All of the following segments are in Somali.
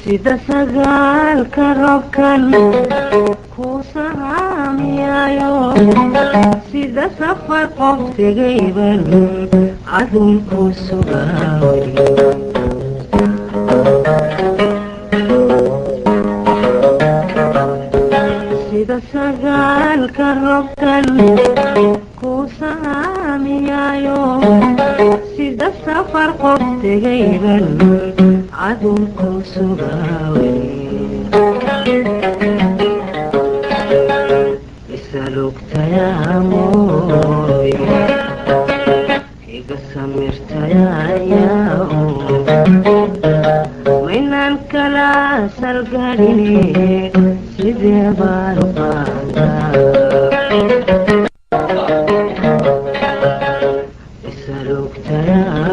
sida sagaalka roobkan ku sahaamiyayo sida safar qof tegayban cadunku sugaaway sida sagaalka roobkan ku sahaamiyayo sida safar qof tegayban cadunku sugaaway isalugtayaamoy iga samirtayaayao maynaan kala salgaline sidee baan qaadaa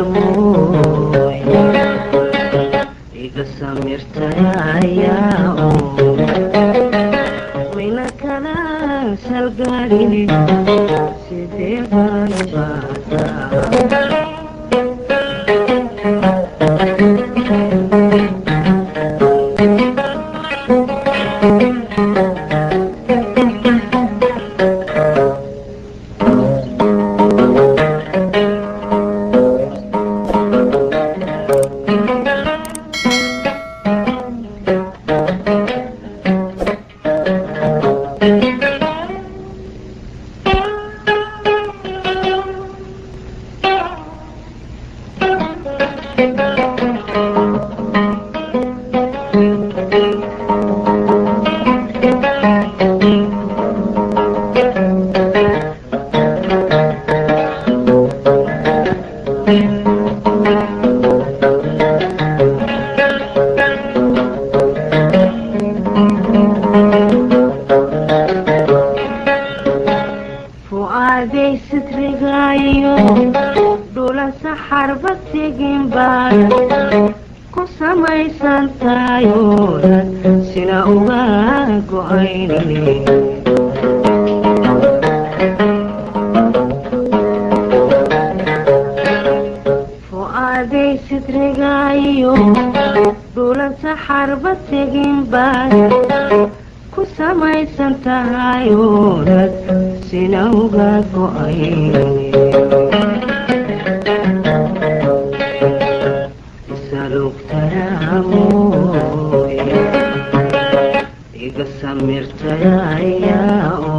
isalugtayaamoy iga samirtayaayao maynaan kala salgaline sidee baan qaadaa fu'aaday sitrigaayo dhulan saxar batigin baan ku samaysan taayoodan sina uga go'aynine fu'aaday sitrigaayo dhulan saxar batigin baan ku samaysan taayoodan sina uga go'aynine isalugtayaamoy iga samirtayaayao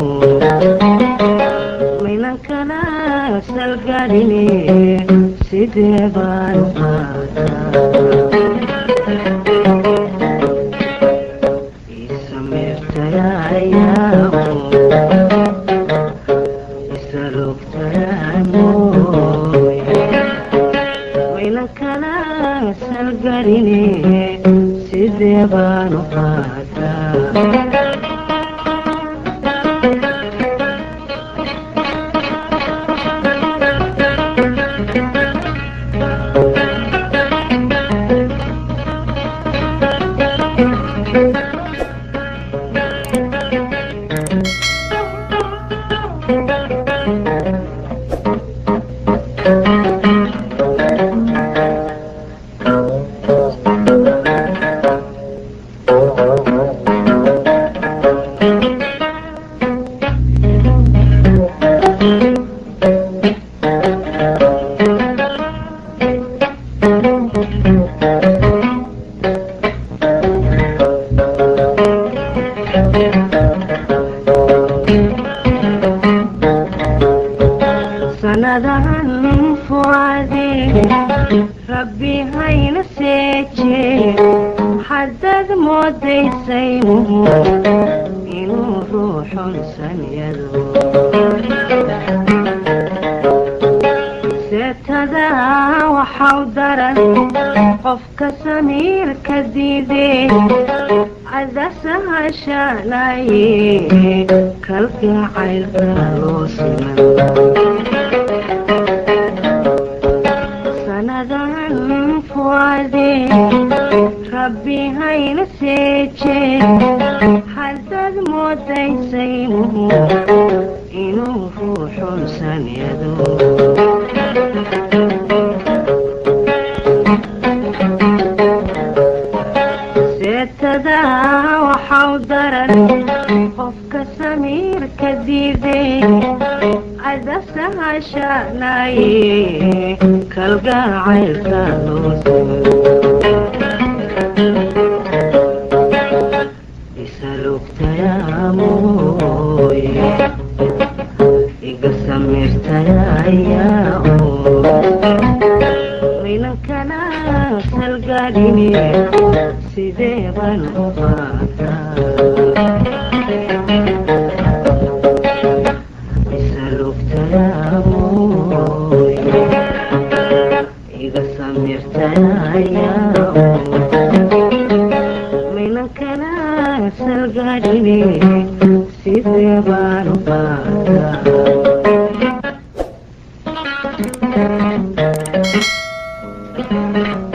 maynan kala salgaline sidee baan qaadaa isamirtayaayao isalugtayaamoy maynan kala salgaline sidee baan qaadaa sanadahan fu'aaday rabbi hayna seeje haddaad moodaysaynuhu inuu ruuxun sanyado seetada waxau daran qofka samiirka diidee cadasahashanaye kalgacaylka loo siman sanadahan fu'aaday rabbi hayna seeje haddaad moodaysaynuhu inuu ruuxun sanyado seetada waxau daran qofka samiirka diiday cadasahashanaye kalgacaylka loo isalugtayaamoye iga samirtayayaa minankana salgaadhine sidee baan u qaataa isalugtayaamoye iga samirtayayaa minankana salgaadhine sidee baan u qaataa Thank you.